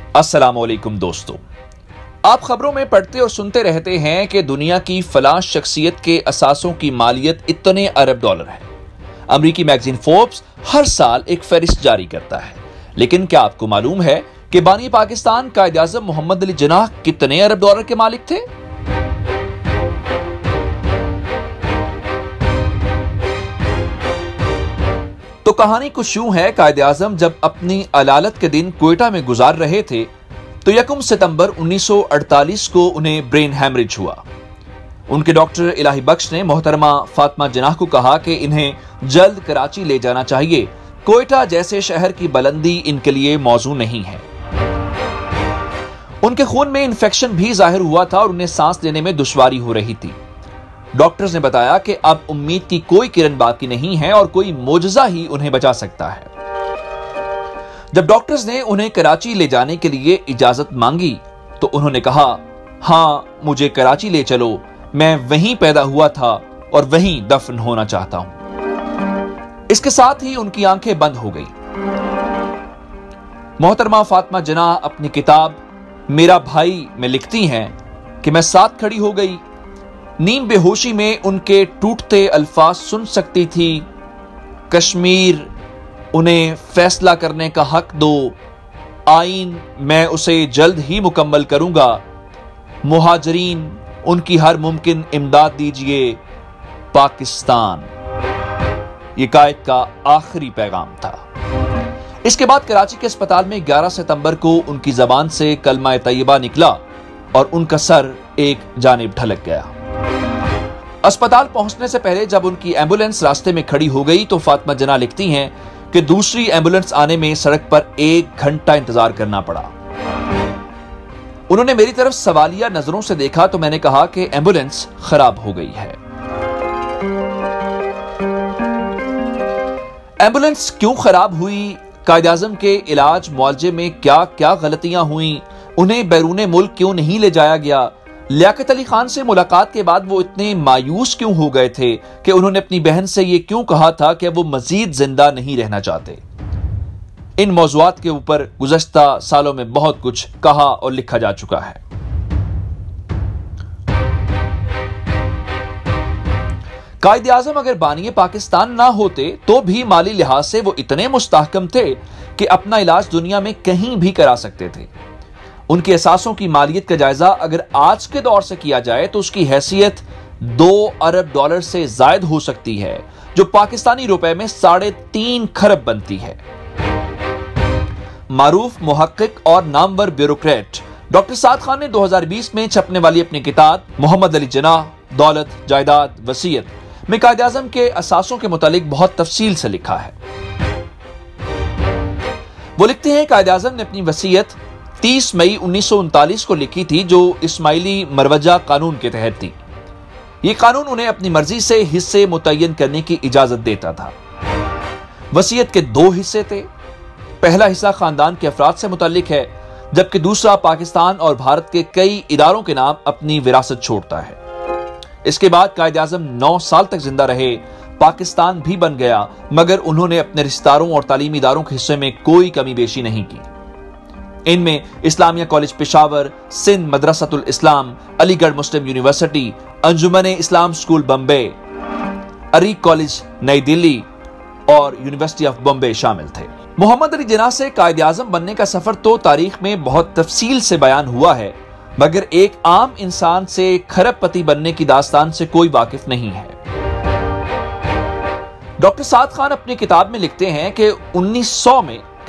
अस्सलाम वालेकुम दोस्तों, आप खबरों में पढ़ते और सुनते रहते हैं कि दुनिया की फलां शख्सियत के असासों की मालियत इतने अरब डॉलर है। अमरीकी मैगजीन फोर्ब्स हर साल एक फहरिस्त जारी करता है, लेकिन क्या आपको मालूम है कि बानी पाकिस्तान कायद-ए-आज़म मोहम्मद अली जिन्नाह कितने अरब डॉलर के मालिक थे? तो कहानी कुछ यूं है। कायद-ए-आज़म जब अपनी अलालत के दिन क्वेटा में गुजार रहे थे तो 1 सितंबर 1948 को उन्हें ब्रेन हैमरेज हुआ। उनके डॉक्टर इलाही बख्श ने मोहतरमा फातिमा जिन्नाह को कहा कि इन्हें जल्द कराची ले जाना चाहिए, क्वेटा जैसे शहर की बुलंदी इनके लिए मौजू नहीं है। उनके खून में इन्फेक्शन भी जाहिर हुआ था और उन्हें सांस लेने में दुश्वारी हो रही थी। डॉक्टर्स ने बताया कि अब उम्मीद की कोई किरण बाकी नहीं है और कोई मोजज़ा ही उन्हें बचा सकता है। जब डॉक्टर्स ने उन्हें कराची ले जाने के लिए इजाजत मांगी तो उन्होंने कहा, हां, मुझे कराची ले चलो, मैं वहीं पैदा हुआ था और वहीं दफन होना चाहता हूं। इसके साथ ही उनकी आंखें बंद हो गई। मोहतरमा फातिमा जिन्नाह अपनी किताब मेरा भाई में लिखती हैं कि मैं साथ खड़ी हो गई। नीम बेहोशी में उनके टूटते अल्फाज सुन सकती थी। कश्मीर, उन्हें फैसला करने का हक दो। आइन, मैं उसे जल्द ही मुकम्मल करूंगा। मुहाजिरीन, उनकी हर मुमकिन इमदाद दीजिए। पाकिस्तान। ये कायद का आखिरी पैगाम था। इसके बाद कराची के अस्पताल में 11 सितंबर को उनकी जबान से कलमा तैयबा निकला और उनका सर एक जानिब ढलक गया। अस्पताल पहुंचने से पहले जब उनकी एम्बुलेंस रास्ते में खड़ी हो गई तो फातिमा जिन्नाह लिखती हैं कि दूसरी एम्बुलेंस आने में सड़क पर 1 घंटा इंतजार करना पड़ा। उन्होंने मेरी तरफ सवालिया नजरों से देखा तो मैंने कहा कि एम्बुलेंस खराब हो गई है। एम्बुलेंस क्यों खराब हुई, कायद-ए-आज़म के इलाज मुआवजे में क्या क्या गलतियां हुई, उन्हें बैरून मुल्क क्यों नहीं ले जाया गया, लियाकत अली खान से मुलाकात के बाद वो इतने मायूस क्यों हो गए थे कि उन्होंने अपनी बहन से ये क्यों कहा था कि वो मजीद जिंदा नहीं रहना चाहते। इन मौज़ूआत के ऊपर गुज़श्ता सालों में बहुत कुछ कहा और लिखा जा चुका है। कायद-ए-आज़म अगर बानी पाकिस्तान ना होते तो भी माली लिहाज से वो इतने मुस्तहकम थे कि अपना इलाज दुनिया में कहीं भी करा सकते थे। उनके एहसासों की मालियत का जायजा अगर आज के दौर से किया जाए तो उसकी हैसियत 2 अरब डॉलर से जायद हो सकती है, जो पाकिस्तानी रुपए में 3.5 खरब बनती है। मारूफ मुहक्किक और नामवर ब्यूरोक्रेट डॉक्टर साद खान ने 2020 में छपने वाली अपनी किताब मोहम्मद अली जिन्नाह, दौलत, जायदाद, वसीयत में कायद-ए-आज़म के असासों के मुतालिक बहुत तफसील से लिखा है। वो लिखते हैं, कायद-ए-आज़म ने अपनी वसीयत 30 मई 1939 को लिखी थी, जो इस्माइली मरवजा कानून के तहत थी। यह कानून उन्हें अपनी मर्जी से हिस्से मुतय्यन करने की इजाजत देता था। वसीयत के 2 हिस्से थे। पहला हिस्सा खानदान के अफराद से मुताल्लिक है, जबकि दूसरा पाकिस्तान और भारत के कई इदारों के नाम अपनी विरासत छोड़ता है। इसके बाद कायद-ए-आज़म 9 साल तक जिंदा रहे। पाकिस्तान भी बन गया, मगर उन्होंने अपने रिश्तेदारों और तालीमी इदारों के हिस्से में कोई कमी बेशी नहीं की। इनमें इस्लामिया कॉलेज पेशावर, सिंध मदरसतुल इस्लाम, अलीगढ़ मुस्लिम यूनिवर्सिटी, अंजुमन इस्लाम स्कूल बम्बे, अरीक कॉलेज नई दिल्ली और यूनिवर्सिटी ऑफ बॉम्बे शामिल थे। मोहम्मद अली जिन्नाह से कायद-ए-आज़म बनने का सफर तो तारीख में बहुत तफसील से बयान हुआ है, मगर एक आम इंसान से खरबपति बनने की दास्तान से कोई वाकिफ नहीं है। डॉक्टर साद खान अपनी किताब में लिखते हैं कि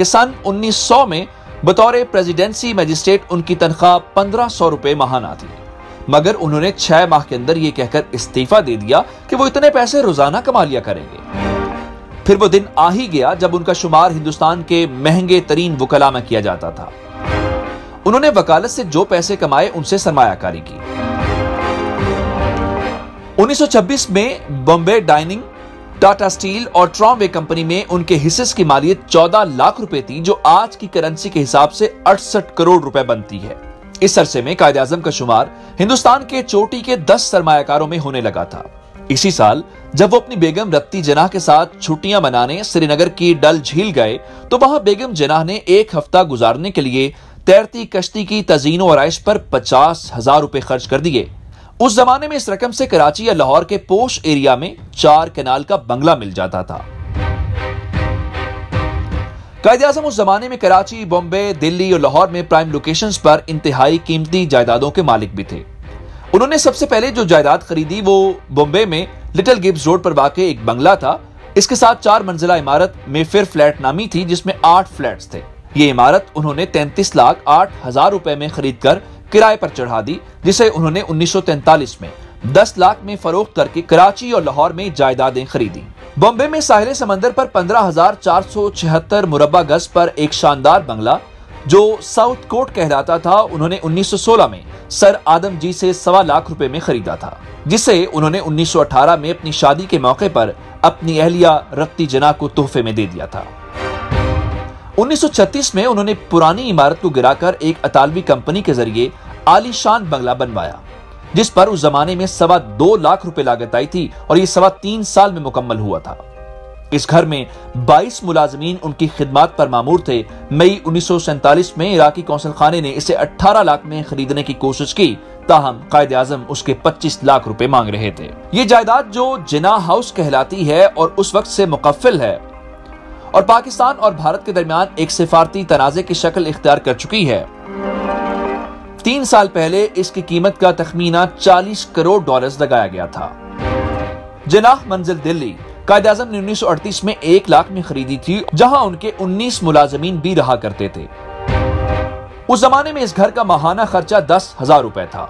सन 1900 में बतौर प्रेसिडेंसी मजिस्ट्रेट उनकी तनख्वाह 1500 रुपए माहाना थी, मगर उन्होंने 6 माह के अंदर यह कहकर इस्तीफा दे दिया कि वो इतने पैसे रोजाना कमा लिया करेंगे। फिर वो दिन आ ही गया जब उनका शुमार हिंदुस्तान के महंगे तरीन वकला में किया जाता था। उन्होंने वकालत से जो पैसे कमाए उनसे सरमायाकारी की। 1926 में बॉम्बे डाइनिंग, टाटा स्टील और ट्रॉमवे कंपनी में उनके हिस्से की मालियत 14 लाख रुपए थी, जो आज की करेंसी के हिसाब से 68 करोड़ रुपए बनती है। इस अरसे में कायद-ए-आज़म का शुमार हिंदुस्तान के चोटी के 10 सरमायाकारों में होने लगा था। इसी साल जब वो अपनी बेगम रत्ती जिन्नाह के साथ छुट्टियां मनाने श्रीनगर की डल झील गए तो वहां बेगम जिन्नाह ने 1 हफ्ता गुजारने के लिए تیرتی کشتی کی تزئین و آرائش پر 50,000 روپے خرچ کر دیے۔ اس زمانے میں اس رقم سے کراچی یا لاہور کے پوش ایریا میں 4 کنال کا بنگلہ مل جاتا تھا۔ قائد اعظم اس زمانے میں کراچی، بمبے، دلی اور لاہور میں پرائم لوکیشنز پر انتہائی قیمتی جائیدادوں کے مالک بھی تھے۔ انہوں نے سب سے پہلے جو جائیداد خریدی وہ بمبے میں لٹل گبز روڈ پر واقع ایک بنگلہ تھا۔ اس کے ساتھ 4 منزلہ عمارت میفیر فلیٹ نامی تھی جس میں 8 فلیٹس تھے۔ یہ عمارت انہوں نے 33,08,000 روپے میں خرید کر کرائے پر چڑھا دی، جسے انہوں نے 1943 میں 10 لاکھ میں فروخت کر کے کراچی اور لاہور میں جائیدادیں خریدی۔ بمبے میں ساحل سمندر پر 15,476 مربع گز پر ایک شاندار بنگلہ جو ساؤتھ کوٹ کہلاتا تھا انہوں نے 1916 میں سر آدم جی سے 1.25 لاکھ روپے میں خریدا تھا، جسے انہوں نے 1918 میں اپنی شادی کے موقع پر اپنی اہلیہ رتی جناح کو تحفے میں دے دیا تھا۔ 1936 میں انہوں نے پرانی عمارت کو گرا کر ایک اطالوی کمپنی کے ذریعے عالی شان بنگلہ بنوایا، جس پر اس زمانے میں 2.25 لاکھ روپے لاگت آئی تھی اور یہ 3.25 سال میں مکمل ہوا تھا۔ اس گھر میں 22 ملازمین ان کی خدمات پر مامور تھے۔ مئی 1947 میں عراقی کونسل خانے نے اسے 18 لاکھ میں خریدنے کی کوشش کی، تاہم قائد اعظم اس کے 25 لاکھ روپے مانگ رہے تھے۔ یہ جائیداد جو جناح ہاؤس کہلاتی ہے اور اس وقت سے مقفل ہے اور پاکستان اور بھارت کے درمیان ایک سفارتی تنازع کی شکل اختیار کر چکی ہے، 3 سال پہلے اس کی قیمت کا تخمینہ $40 کروڑ لگایا گیا تھا۔ جناح منزل دلی قائد اعظم نے 1938 میں 1 لاکھ میں خریدی تھی، جہاں ان کے 19 ملازمین بھی رہا کرتے تھے۔ اس زمانے میں اس گھر کا ماہانہ خرچہ 10,000 روپے تھا۔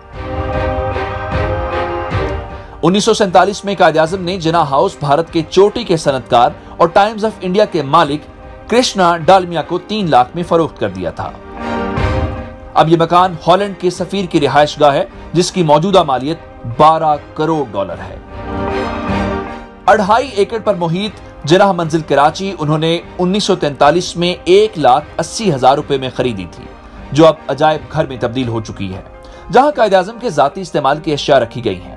1947 میں قائد اعظم نے جناح ہاؤس بھارت کے چوٹی کے صنعتکار اور ٹائمز آف انڈیا کے مالک کرشنا ڈالمیا کو 3 لاکھ میں فروخت کر دیا تھا۔ اب یہ مکان ہالینڈ کے سفیر کی رہائش گاہ ہے جس کی موجودہ مالیت $12 کروڑ ہے۔ 2.5 ایکڑ پر محیط جناح منزل کراچی انہوں نے 1943 میں 1,80,000 روپے میں خریدی تھی، جو اب عجائب گھر میں تبدیل ہو چکی ہے، جہاں قائد اعظم کے ذاتی استعمال کی اشیاء رکھی گئی ہیں۔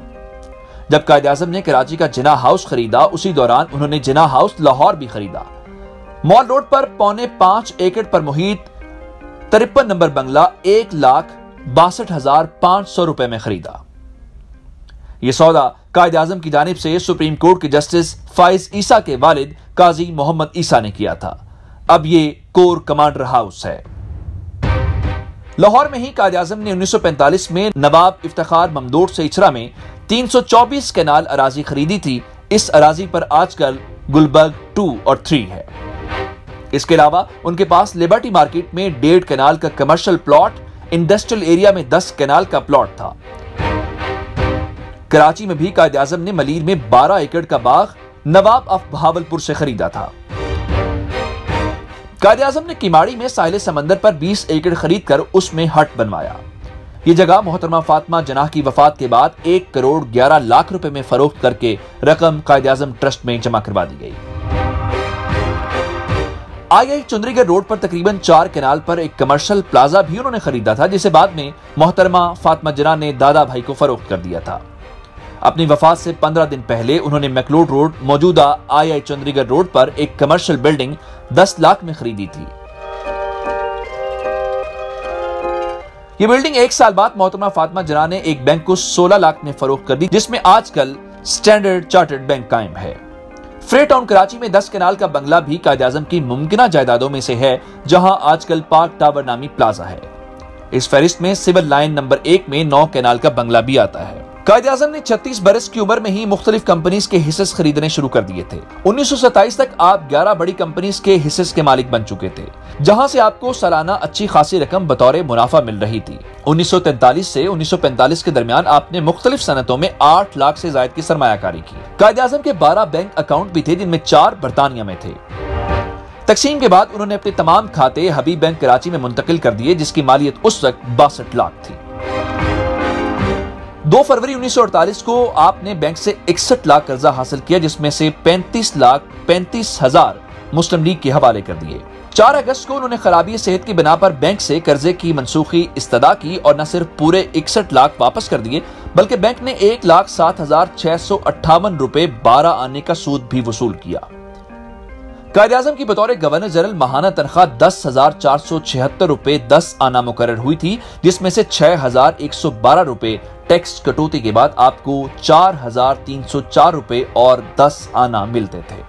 جب قائد اعظم نے کراچی کا جناح ہاؤس خریدا، اسی دوران انہوں نے جناح ہاؤس لاہور بھی خریدا۔ مال روڈ پر 4.25 ایکڑ پر محیط 53 نمبر بنگلہ 1,62,500 روپے میں خریدا۔ یہ سودا قائد اعظم کی جانب سے سپریم کورٹ کے جسٹس فائز عیسیٰ کے والد قاضی محمد عیسیٰ نے کیا تھا۔ اب یہ کور کمانڈر ہاؤس ہے۔ لاہور میں ہی قائد اعظم نے 1945 میں نواب افتخار ممدوٹ سے اچرا میں 324 کنال اراضی خریدی تھی۔ اس اراضی پر آج کل گلبرگ 2 اور 3 ہے۔ اس کے علاوہ ان کے پاس لبرٹی مارکیٹ میں 1.5 کنال کا کمرشل پلاٹ، انڈسٹریل ایریا میں 10 کنال کا پلاٹ تھا۔ کراچی میں بھی قائد اعظم نے ملیر میں 12 ایکڑ کا باغ نواب آف بہاولپور سے خریدا تھا۔ قائد اعظم نے کیماڑی میں ساحل سمندر پر 20 ایکڑ خرید کر اس میں ہٹ بنوایا۔ یہ جگہ محترمہ فاطمہ جناح کی وفات کے بعد 1,11,00,000 روپے میں فروخت کر کے رقم قائد اعظم ٹرسٹ میں جمع کروا دی گئی۔ آئی چندری گڑھ روڈ پر تقریباً 4 کنال پر ایک کمرشل پلازا بھی انہوں نے خریدا تھا، جسے بعد میں محترمہ فاطمہ جناح نے دادا بھائی کو فروخت کر دیا تھا۔ اپنی وفات سے 15 دن پہلے انہوں نے میکلوڈ روڈ موجودہ آئی چندری گڑھ روڈ پر ایک کمرشل بلڈنگ 10 لاکھ میں خریدی تھی۔ یہ بلڈنگ 1 سال بعد محترمہ فاطمہ جناح نے ایک بینک کو 16 لاکھ میں فروخت کر دی، جس میں آج کل سٹینڈرڈ چارٹرڈ بینک قائم ہے۔ فری ٹاؤن کراچی میں 10 کنال کا بنگلہ بھی قائد اعظم کی ممکنہ جائیدادوں میں سے ہے، جہاں آج کل پارک ٹاور نامی پلازا ہے۔ اس فہرست میں سول لائن نمبر 1 میں 9 کنال کا بنگلہ بھی آتا ہے۔ قائد اعظم نے 36 برس کی عمر میں ہی مختلف کمپنیز کے حصص خریدنے شروع کر دیے تھے۔ 1927 تک آپ 11 بڑی کمپنیز کے حصص کے مالک بن چکے تھے، جہاں سے آپ کو سالانہ اچھی خاصی رقم بطور منافع مل رہی تھی۔ 1943 سے 1945 کے درمیان آپ نے مختلف صنعتوں میں 8 لاکھ سے زائد کی سرمایہ کاری کی۔ قائد اعظم کے 12 بینک اکاؤنٹ بھی تھے، جن میں 4 برطانیہ میں تھے۔ تقسیم کے بعد انہوں نے اپنے تمام کھاتے حبیب بینک کراچی میں منتقل کر دیے، جس کی مالیت اس وقت 62 لاکھ تھی۔ 2 فروری 1948 کو آپ نے بینک سے 61 لاکھ قرضہ حاصل کیا، جس میں سے 35,35,000 مسلم لیگ کے حوالے کر دیے۔ 4 اگست کو انہوں نے خرابی صحت کی بنا پر بینک سے قرضے کی منسوخی استدا کی اور نہ صرف پورے 61 لاکھ واپس کر دیے، بلکہ بینک نے 1,07,658 روپے 12 آنے کا سود بھی وصول کیا۔ قائد اعظم کی بطور گورنر جنرل ماہانہ تنخواہ 10,476 روپے 10 آنا مقرر ہوئی تھی، جس میں سے 6,112 روپے ٹیکس کٹوتی کے بعد آپ کو 4,304 روپے اور 10 آنا ملتے تھے۔